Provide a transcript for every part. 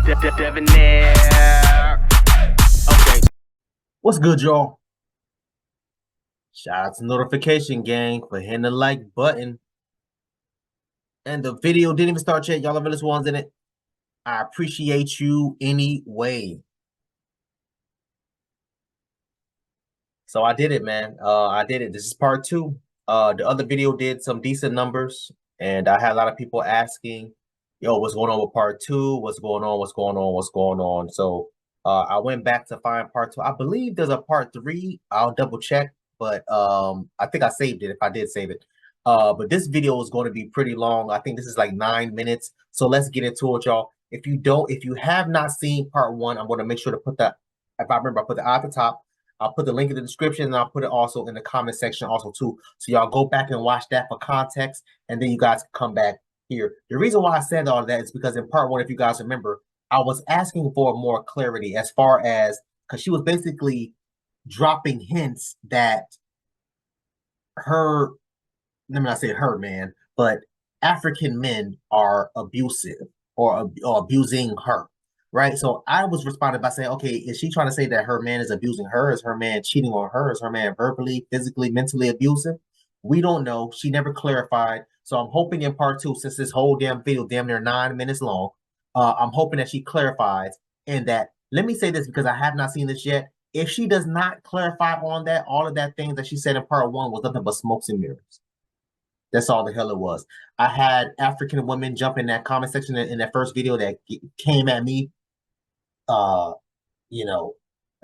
Debonair. Okay. What's good, y'all? Shout out to Notification Gang for hitting the like button. And the video didn't even start yet. Y'all are the ones in it. I appreciate you anyway. So I did it, man. I did it. This is part 2. The other video did some decent numbers, and I had a lot of people asking, yo, what's going on with part 2? What's going on? What's going on? What's going on? So I went back to find part 2. I believe there's a part 3. I'll double check, but I think I saved it if I did save it. But this video is going to be pretty long. I think this is like 9 minutes. So let's get into it, y'all. If you have not seen part 1, I'm going to make sure to put that, if I remember, I'll put it at the top. I'll put the link in the description, and I'll put it also in the comment section also too. So y'all go back and watch that for context, and then you guys can come back here. The reason why I said all of that is because in part 1, if you guys remember, I was asking for more clarity as far as, because she was basically dropping hints that let me not say her, man, but African men are abusive or abusing her. Right. So I was responding by saying, okay, is she trying to say that her man is abusing her? Is her man cheating on her? Is her man verbally, physically, mentally abusive? We don't know. She never clarified. So I'm hoping in part 2, since this whole damn video damn near 9 minutes long, I'm hoping that she clarifies. And that, let me say this because I have not seen this yet. If she does not clarify on that, all of that things that she said in part 1 was nothing but smokes and mirrors. That's all the hell it was. I had African women jump in that comment section in that first video that came at me, you know,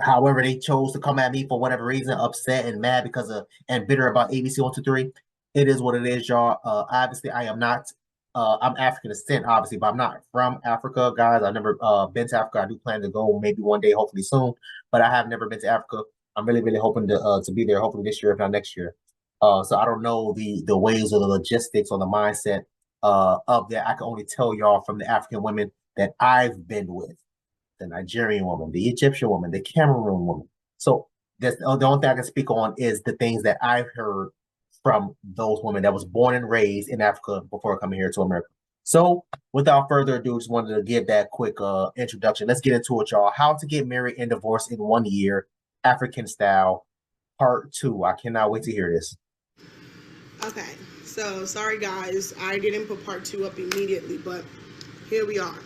however they chose to come at me for whatever reason, upset and mad because of and bitter about ABC 123. It is what it is, y'all. Obviously, I am not. I'm African descent, obviously, but I'm not from Africa, guys. I've never been to Africa. I do plan to go maybe one day, hopefully soon, but I have never been to Africa. I'm really, really hoping to be there, hopefully this year, if not next year. So I don't know the ways or the logistics or the mindset of that. I can only tell y'all from the African women that I've been with, the Nigerian woman, the Egyptian woman, the Cameroon woman. So that's the only thing I can speak on is the things that I've heard from those women that was born and raised in Africa before coming here to America. So without further ado, just wanted to give that quick introduction. Let's get into it, y'all. How to get married and divorced in 1 year, African style, part 2. I cannot wait to hear this. Okay, so sorry guys, I didn't put part 2 up immediately, but here we are.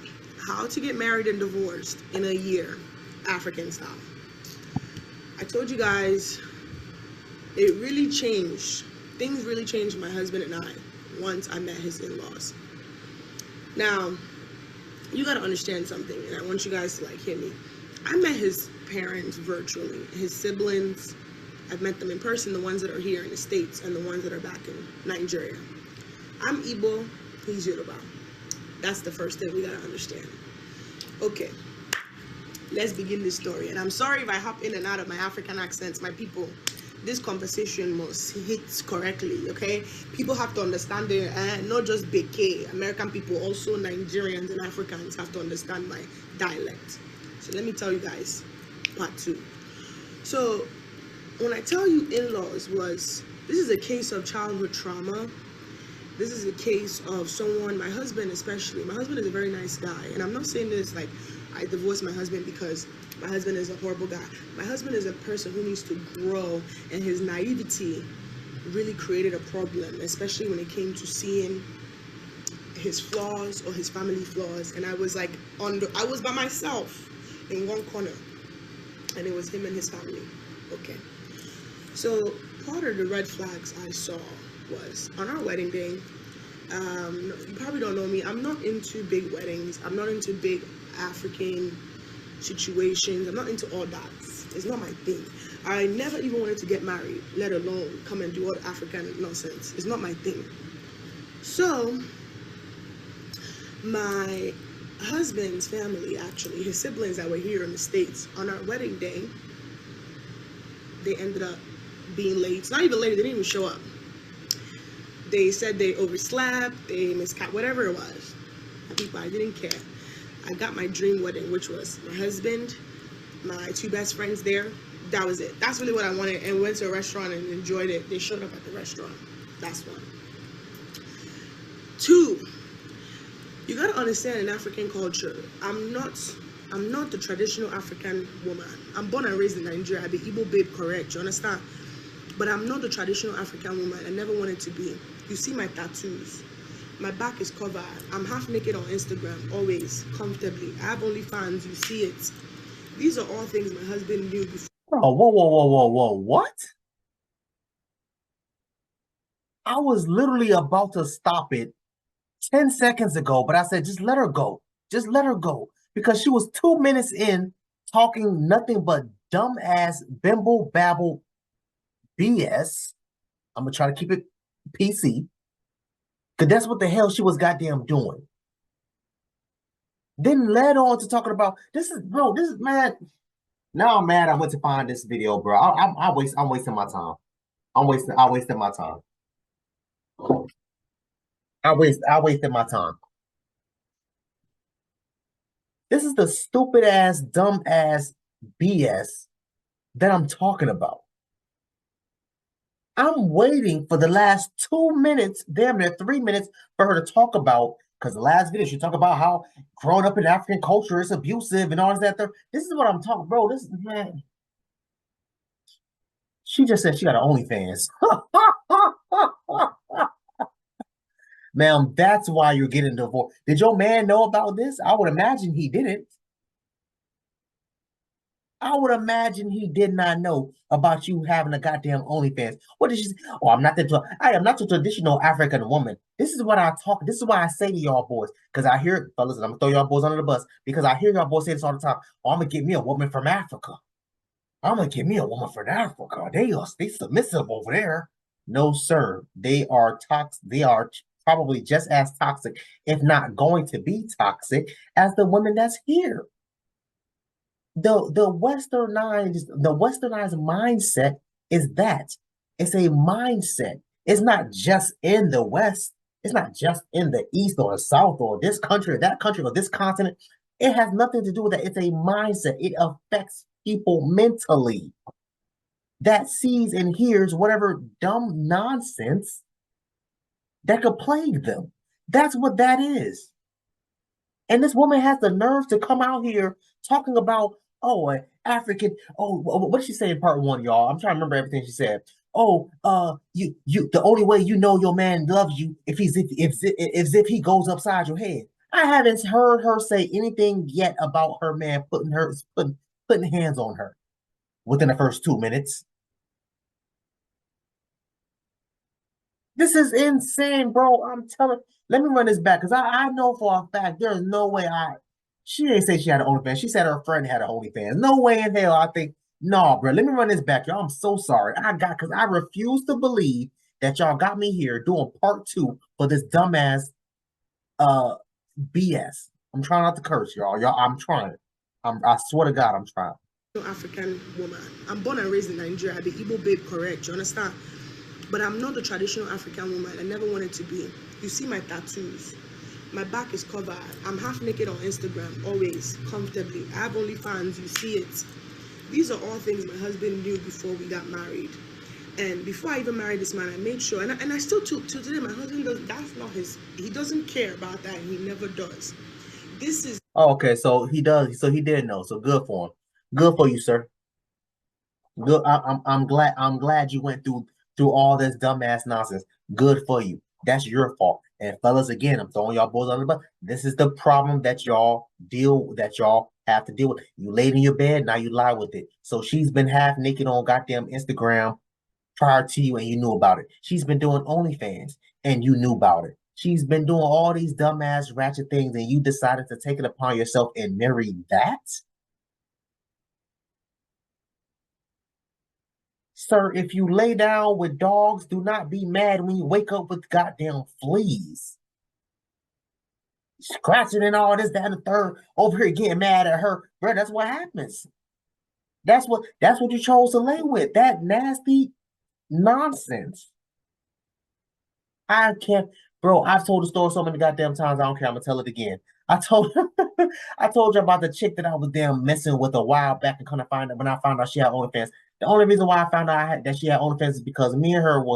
How to get married and divorced in a year, African style. I told you guys, it really changed. Things really changed my husband and I once I met his in-laws. Now, you gotta understand something, and I want you guys to hear me. I met his parents virtually, his siblings. I've met them in person, the ones that are here in the States and the ones that are back in Nigeria. I'm Igbo, he's Yoruba. That's the first thing we gotta understand. Okay, let's begin this story. And I'm sorry if I hop in and out of my African accents, my people. This conversation must hit correctly, okay? People have to understand it, and not just Beke. American people, also Nigerians and Africans have to understand my dialect. So let me tell you guys, part 2. So when I tell you in-laws this is a case of childhood trauma. This is a case of someone, my husband especially. My husband is a very nice guy. And I'm not saying this like I divorced my husband because my husband is a horrible guy. My husband is a person who needs to grow, and his naivety really created a problem, especially when it came to seeing his flaws or his family flaws. And I was I was by myself in one corner, and it was him and his family. Okay. So part of the red flags I saw was on our wedding day. You probably don't know me. I'm not into big weddings. I'm not into big African situations. I'm not into all that. It's not my thing. I never even wanted to get married, let alone come and do all the African nonsense. It's not my thing. So my husband's family, actually, his siblings that were here in the States, on our wedding day, they ended up being late. It's not even late, they didn't even show up. They said they overslept, they miscalculated, whatever it was. People, I didn't care. I got my dream wedding, which was my husband, my 2 best friends there. That was it. That's really what I wanted. And we went to a restaurant and enjoyed it. They showed up at the restaurant. That's one. 2, You gotta understand, in African culture, I'm not the traditional African woman. I'm born and raised in Nigeria. I be Igbo babe, correct? You understand? But I'm not the traditional African woman. I never wanted to be. You see my tattoos. My back is covered. I'm half naked on Instagram, always, comfortably. I have OnlyFans, you see it. These are all things my husband knew before. Oh, whoa, what? I was literally about to stop it 10 seconds ago, but I said, just let her go. Just let her go. Because she was 2 minutes in talking nothing but dumbass bimble babble BS. I'm going to try to keep it PC. Because that's what the hell she was goddamn doing. Then led on to talking about, this is mad. Now I'm mad I went to find this video, bro. I'm wasting my time. I wasted my time. I wasted my time. This is the stupid ass, dumb ass BS that I'm talking about. I'm waiting for the last 2 minutes, damn near 3 minutes, for her to talk about, because the last video she talked about how growing up in African culture is abusive and all that. This is what I'm talking, bro. This is, man. She just said she got an OnlyFans. Ma'am, that's why you're getting divorced. Did your man know about this? I would imagine he didn't. I would imagine he did not know about you having a goddamn OnlyFans. What did she say? Oh, I am not the traditional African woman. This is what I talk. This is why I say to y'all boys, because I hear, fellas, and I'm gonna throw y'all boys under the bus, because I hear y'all boys say this all the time. Oh, I'm gonna get me a woman from Africa. I'm gonna get me a woman from Africa. They submissive over there. No, sir. They are toxic. They are probably just as toxic, if not going to be toxic, as the women that's here. The westernized mindset is that it's a mindset. It's not just in the West. It's not just in the East or the South or this country or that country or this continent. It has nothing to do with that. It's a mindset. It affects people mentally that sees and hears whatever dumb nonsense that could plague them. That's what that is. And this woman has the nerve to come out here talking about, oh, African, oh, what did she say in part one, y'all? I'm trying to remember everything she said. Oh, you, the only way you know your man loves you if he goes upside your head. I haven't heard her say anything yet about her man putting hands on her within the first 2 minutes. This is insane, bro. I'm telling. Let me run this back because I know for a fact there's no way she didn't say she had an OnlyFans. She said her friend had an OnlyFans. No way in hell I think. No, bro. Let me run this back, y'all. I'm so sorry. Because I refuse to believe that y'all got me here doing part 2 for this dumbass BS. I'm trying not to curse, y'all. I'm trying. I swear to God, I'm trying. African woman. I'm born and raised in Nigeria. I be Igbo babe, correct? You understand? But I'm not the traditional African woman. I never wanted to be. You see my tattoos. My back is covered. I'm half naked on Instagram, always, comfortably. I have OnlyFans, you see it. These are all things my husband knew before we got married. And before I even married this man, I made sure, and I still to today, my husband does, that's not his, he doesn't care about that, and he never does. This is... Oh, okay, so he does, so he did know, so good for him. Good for you, sir. Good, I'm glad you went through all this dumbass nonsense. Good for you. That's your fault. And fellas, again, I'm throwing y'all boys under the bus. This is the problem that y'all have to deal with. You laid in your bed, now you lie with it. So she's been half naked on goddamn Instagram prior to you, and you knew about it. She's been doing OnlyFans, and you knew about it. She's been doing all these dumbass ratchet things, and you decided to take it upon yourself and marry that? Sir, if you lay down with dogs, do not be mad when you wake up with goddamn fleas. Scratching and all this, that, and the third, over here getting mad at her. Bro, that's what happens. That's what you chose to lay with. That nasty nonsense. I can't, bro, I've told the story so many goddamn times, I don't care. I'm gonna tell it again. I told you about the chick that I was damn messing with a while back, and kind of find out when I found out she had OnlyFans. The only reason why I found out that she had OnlyFans is because me and her we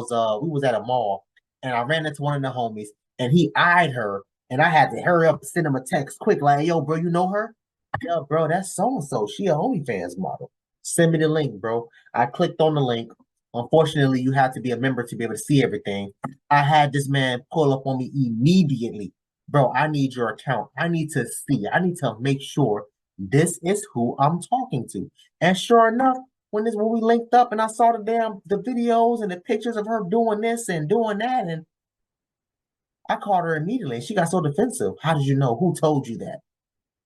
was at a mall, and I ran into one of the homies, and he eyed her And I had to hurry up and send him a text quick, like, yo, bro, you know her? Yo, bro, that's so-and-so. She a OnlyFans model. Send me the link, bro. I clicked on the link. Unfortunately, you have to be a member to be able to see everything. I had this man pull up on me immediately. Bro, I need your account. I need to see. I need to make sure this is who I'm talking to. And sure enough, when we linked up and I saw the videos and the pictures of her doing this and doing that, and I called her immediately and she got so defensive. How did you know? Who told you that?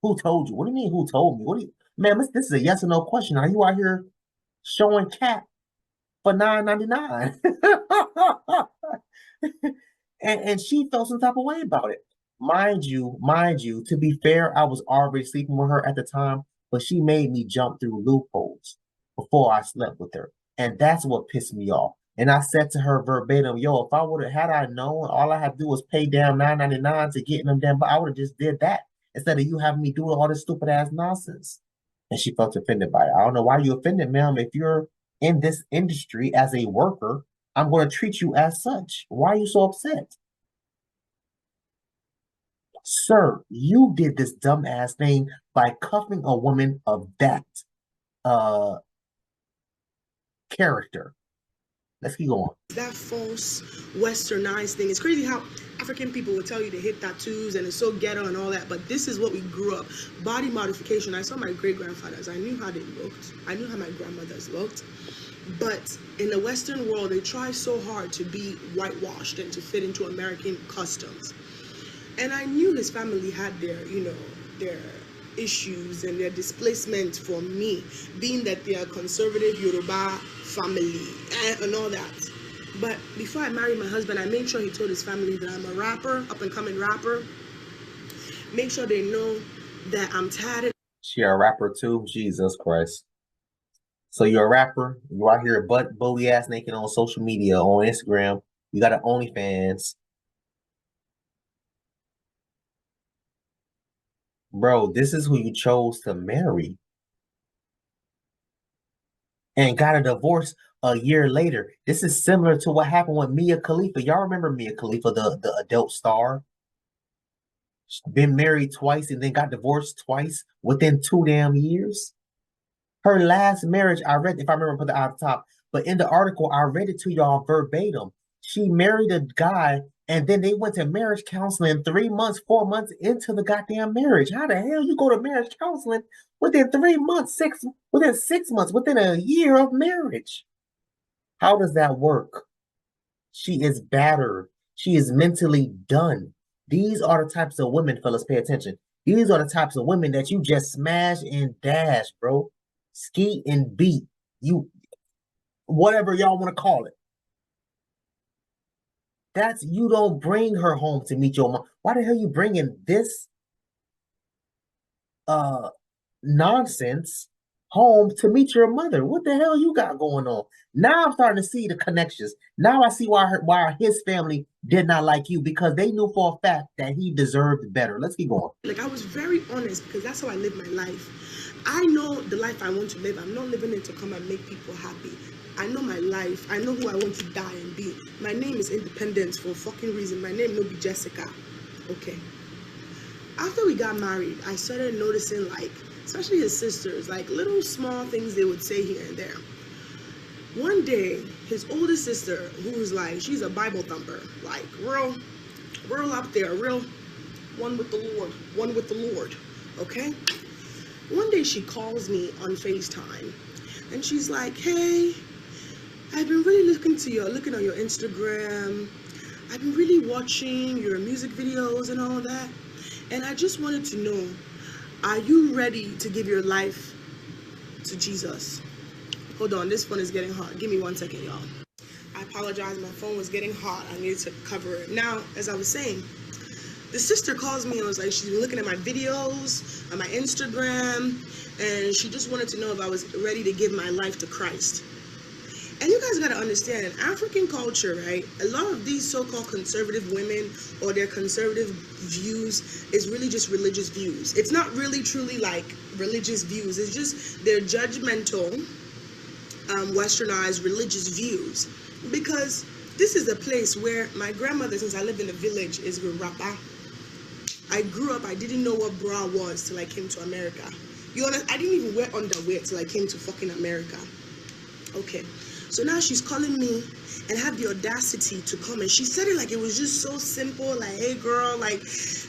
Who told you? What do you mean who told me? What do you man, this is a yes or no question. Are you out here showing cat for $9.99? and she felt some type of way about it. Mind you, to be fair, I was already sleeping with her at the time, but she made me jump through loopholes before I slept with her. And that's what pissed me off. And I said to her verbatim, yo, if I would have had I known, all I had to do was pay down $9.99 to get in them damn, but I would have just did that instead of you having me do all this stupid ass nonsense. And she felt offended by it. I don't know why you offended, ma'am. If you're in this industry as a worker, I'm going to treat you as such. Why are you so upset? Sir, you did this dumbass thing by cuffing a woman of that character. Let's keep going. That false westernized thing. It's crazy how African people will tell you to hit tattoos and it's so ghetto and all that, but this is what we grew up. Body modification. I saw my great-grandfathers. I knew how they looked. I knew how my grandmothers looked. But in the Western world, they try so hard to be whitewashed and to fit into American customs. And I knew his family had their, their issues and their displacement for me, being that they are conservative Yoruba family and all that. But before I married my husband, I made sure he told his family that I'm a rapper, up and coming rapper. Make sure they know that I'm tatted. She a rapper too? Jesus Christ. So you're a rapper, you out here butt booty ass naked on social media, on Instagram, you got an OnlyFans. Bro, this is who you chose to marry. And got a divorce a year later. This is similar to what happened with Mia Khalifa. Y'all remember Mia Khalifa, the adult star? Been married twice and then got divorced twice within 2 damn years. Her last marriage, I read, if I remember, put it out the top, but in the article, I read it to y'all verbatim. She married a guy and then they went to marriage counseling 3 months, 4 months into the goddamn marriage. How the hell you go to marriage counseling within 3 months, within 6 months, within a year of marriage? How does that work? She is battered. She is mentally done. These are the types of women, fellas, pay attention. These are the types of women that you just smash and dash, bro. Ski and beat. You, whatever y'all want to call it. That's, you don't bring her home to meet your mom. Why the hell you bringing this nonsense home to meet your mother? What the hell you got going on? Now I'm starting to see the connections. Now I see why his family did not like you, because they knew for a fact that he deserved better. Let's keep going. Like, I was very honest because that's how I live my life. I know the life I want to live. I'm not living it to come and make people happy. I know my life. I know who I want to die and be. My name is Independence for a fucking reason. My name no be Jessica. Okay. After we got married, I started noticing, like, especially his sisters, like little small things they would say here and there. One day, his oldest sister, who's like, she's a Bible thumper, like real up there, real one with the Lord, okay? One day she calls me on FaceTime and she's like, hey, I've been really looking on your Instagram. I've been really watching your music videos and all that. And I just wanted to know, are you ready to give your life to Jesus? Hold on, this phone is getting hot. Give me 1 second, y'all. I apologize, my phone was getting hot. I needed to cover it. Now, as I was saying, the sister calls me and was like, she's been looking at my videos on my Instagram, and she just wanted to know if I was ready to give my life to Christ. And you guys got to understand, in African culture, right, a lot of these so-called conservative women or their conservative views is really just religious views. It's not really truly like religious views. It's just their judgmental, westernized religious views. Because this is a place where my grandmother, since I lived in the village, is a rapper. I grew up, I didn't know what bra was till I came to America. You understand? I didn't even wear underwear till I came to fucking America. Okay, so now she's calling me and had the audacity to come, and she said it like it was just so simple, like, hey girl, like,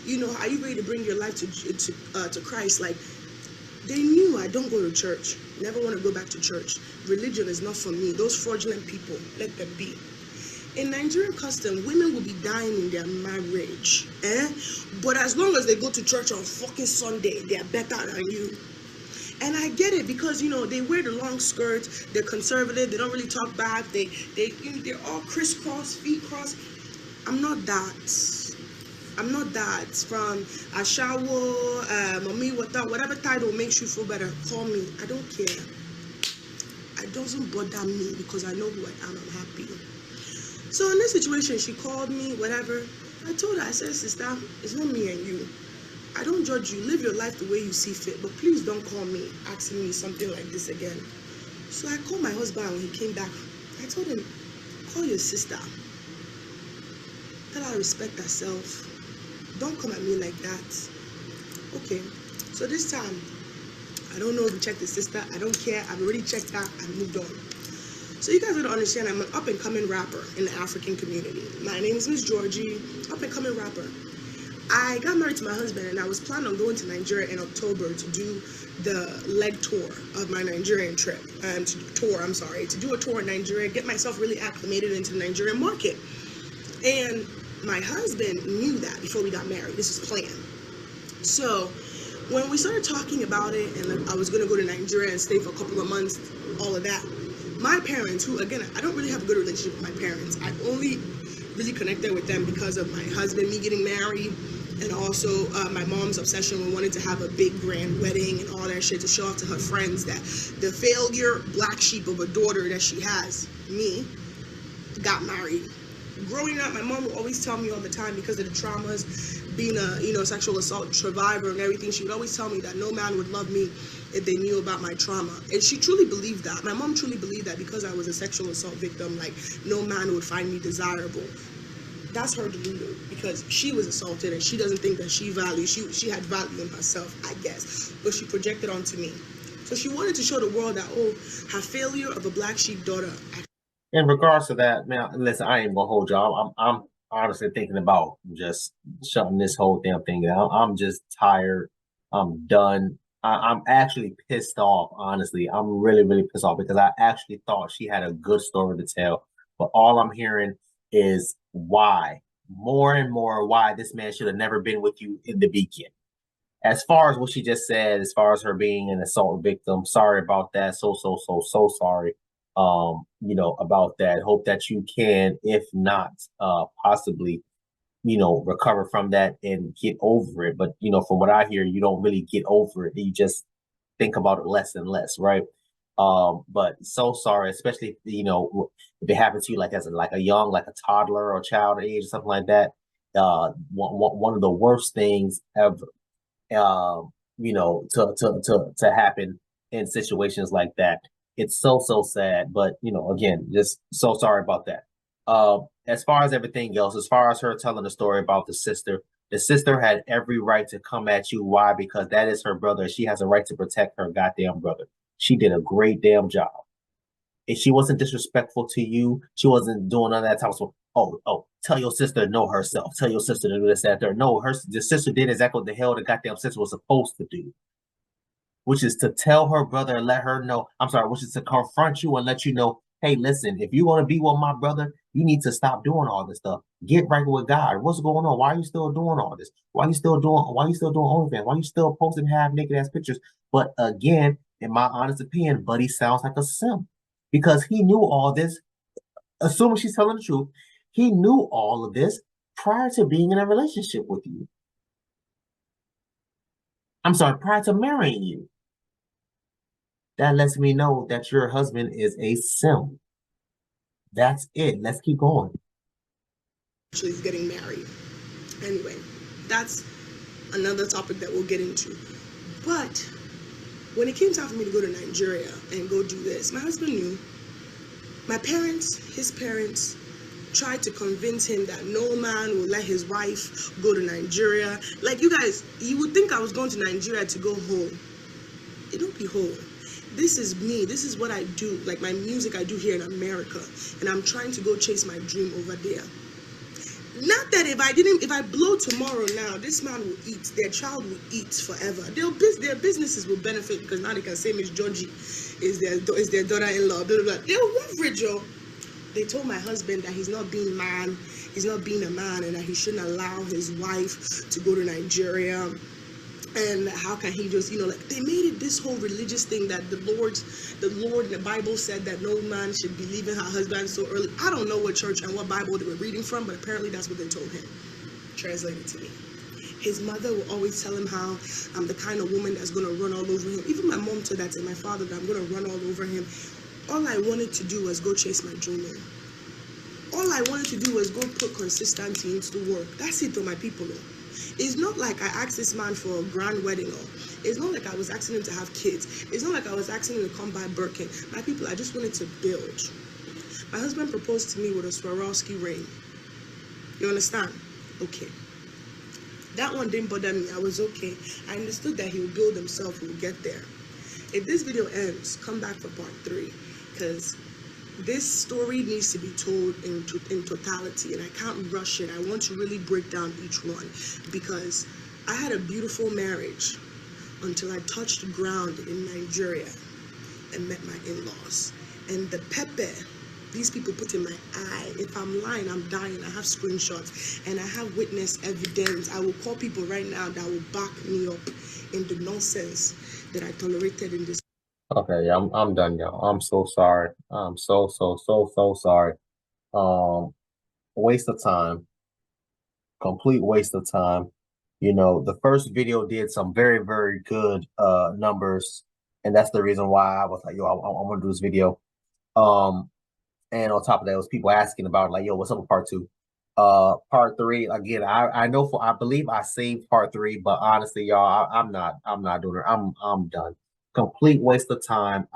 you know, are you ready to bring your life to Christ? Like, they knew I don't go to church, never want to go back to church. Religion is not for me. Those fraudulent people, let them be. In Nigerian custom, women will be dying in their marriage, but as long as they go to church on fucking Sunday, they are better than you. And I get it, because, you know, they wear the long skirts, they're conservative, they don't really talk back, they're all crisscross, feet crossed. I'm not that. I'm not that. From Ashawo, Mommy, whatever title makes you feel better, call me. I don't care. It doesn't bother me, because I know who I am. I'm happy. So in this situation, she called me, whatever. I told her, I said, sister, it's not me and you. I don't judge you. Live your life the way you see fit, but please don't call me asking me something like this again. So I called my husband when he came back. I told him, call your sister. Tell her to respect herself. Don't come at me like that. Okay. So this time, I don't know if you checked the sister. I don't care. I've already checked her. I moved on. So you guys don't understand, I'm an up-and-coming rapper in the African community. My name is Miss Georgie, up-and-coming rapper. I got married to my husband, and I was planning on going to Nigeria in October to do the leg tour of my Nigerian trip. To do a tour in Nigeria, get myself really acclimated into the Nigerian market. And my husband knew that before we got married. This was planned. So when we started talking about it, and I was going to go to Nigeria and stay for a couple of months, all of that, my parents, who, again, I don't really have a good relationship with my parents. I only really connected with them because of my husband, me getting married, and also my mom's obsession with wanting to have a big grand wedding and all that shit to show off to her friends that the failure black sheep of a daughter that she has, me, got married. Growing up, my mom would always tell me all the time, because of the traumas, being a sexual assault survivor and everything, she would always tell me that no man would love me if they knew about my trauma. And she truly believed that. My mom truly believed that, because I was a sexual assault victim, like, no man would find me desirable. That's her delusion, because she was assaulted and she doesn't think that she had value in herself, I guess, but she projected onto me. So she wanted to show the world that, oh, her failure of a black sheep daughter. In regards to that, man, listen, I ain't gonna hold y'all. I'm honestly thinking about just shutting this whole damn thing down. I'm just tired. I'm done. I'm actually pissed off, honestly. I'm really, really pissed off, because I actually thought she had a good story to tell. But all I'm hearing is why. More and more why this man should have never been with you in the beginning. As far as what she just said, as far as her being an assault victim, sorry about that. So sorry. About that. Hope that you can, if not, possibly, recover from that and get over it. But, from what I hear, you don't really get over it. You just think about it less and less, right? But so sorry, especially, if it happened to you like as a young, like a toddler or child age or something like that. One of the worst things ever, to happen in situations like that. It's so sad, but again, just so sorry about that. As far as everything else, as far as her telling the story about the sister had every right to come at you. Why? Because that is her brother. She has a right to protect her goddamn brother. She did a great damn job. If she wasn't disrespectful to you, she wasn't doing none of that type of stuff. Oh, tell your sister to know herself. Tell your sister to do this, that, there. No, the sister did exactly what the hell the goddamn sister was supposed to do, which is to tell her brother and let her know, which is to confront you and let you know, hey, listen, if you want to be with my brother, you need to stop doing all this stuff. Get right with God. What's going on? Why are you still doing all this? Why are you still doing OnlyFans? Why are you still posting half naked ass pictures? But again, in my honest opinion, Buddy sounds like a simp, because he knew all this, assuming she's telling the truth, he knew all of this prior to being in a relationship with you. Prior to marrying you. That lets me know that your husband is a simp. That's it. Let's keep going. Actually, he's getting married. Anyway, that's another topic that we'll get into. But when it came time for me to go to Nigeria and go do this, my husband knew. My parents, his parents, tried to convince him that no man will let his wife go to Nigeria. Like, you guys, you would think I was going to Nigeria to go home. It don't be home. This is me. This is what I do. Like, my music I do here in America, and I'm trying to go chase my dream over there. Not that if I blow tomorrow now, this man will eat, their child will eat forever. Their businesses will benefit, because now they can say Miss Georgie is their daughter-in-law, blah, blah, blah. They'll leverage, yo. They told my husband that he's not being a man, and that he shouldn't allow his wife to go to Nigeria. And how can he just, like, they made it this whole religious thing that the Lord in the Bible said that no man should be leaving her husband so early. I don't know what church and what Bible they were reading from, but apparently that's what they told him. Translated to me. His mother will always tell him how I'm the kind of woman that's going to run all over him. Even my mom told that to my father, that I'm going to run all over him. All I wanted to do was go chase my dream. All I wanted to do was go put consistency into the work. That's it, though, my people. It's not like I asked this man for a grand wedding, or it's not like I was asking him to have kids. It's not like I was asking him to come buy Birkin. My people, I just wanted to build. My husband proposed to me with a Swarovski ring. You understand? Okay. That one didn't bother me. I was okay. I understood that he would build himself, he would get there. If this video ends, come back for part 3, because this story needs to be told in totality, and I can't rush it. I want to really break down each one, because I had a beautiful marriage until I touched ground in Nigeria and met my in-laws. And the pepper these people put in my eye, if I'm lying, I'm dying. I have screenshots and I have witness evidence. I will call people right now that will back me up in the nonsense that I tolerated in this. Okay, yeah, I'm done, y'all. I'm so sorry. I'm so sorry. Waste of time. Complete waste of time. The first video did some very, very good numbers, and that's the reason why I was like, yo, I want to do this video. And on top of that, it was people asking about, like, yo, what's up with part 2? Part 3, again, I believe I saved part 3, but honestly, y'all, I'm not doing it. I'm done. Complete waste of time.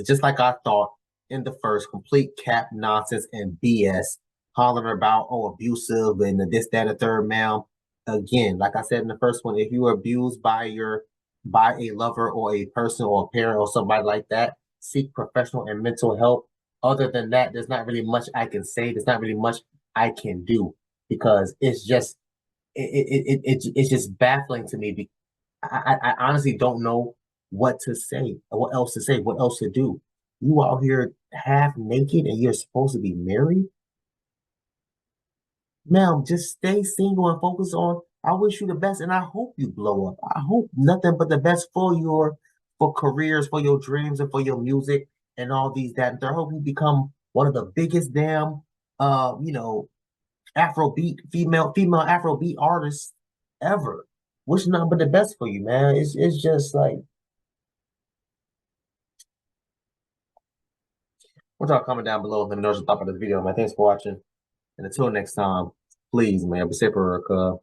Just like I thought in the first, complete cap nonsense and BS, hollering about abusive and this, that, and the third, ma'am. Again, like I said in the first one, if you were abused by a lover or a person or a parent or somebody like that, seek professional and mental help. Other than that, there's not really much I can say. There's not really much I can do, because it's just it's just baffling to me. I honestly don't know what to say, or what else to say, what else to do. You out here half naked and you're supposed to be married? Ma'am, just stay single and focus on, I wish you the best, and I hope you blow up. I hope nothing but the best for careers, for your dreams, and for your music and all these that. And I hope you become one of the biggest damn Afrobeat female Afrobeat artists ever. Wish nothing but the best for you, man. It's just like, what y'all comment down below. Let me know what you thought about this video, man. Thanks for watching. And until next time, please, man, be safe for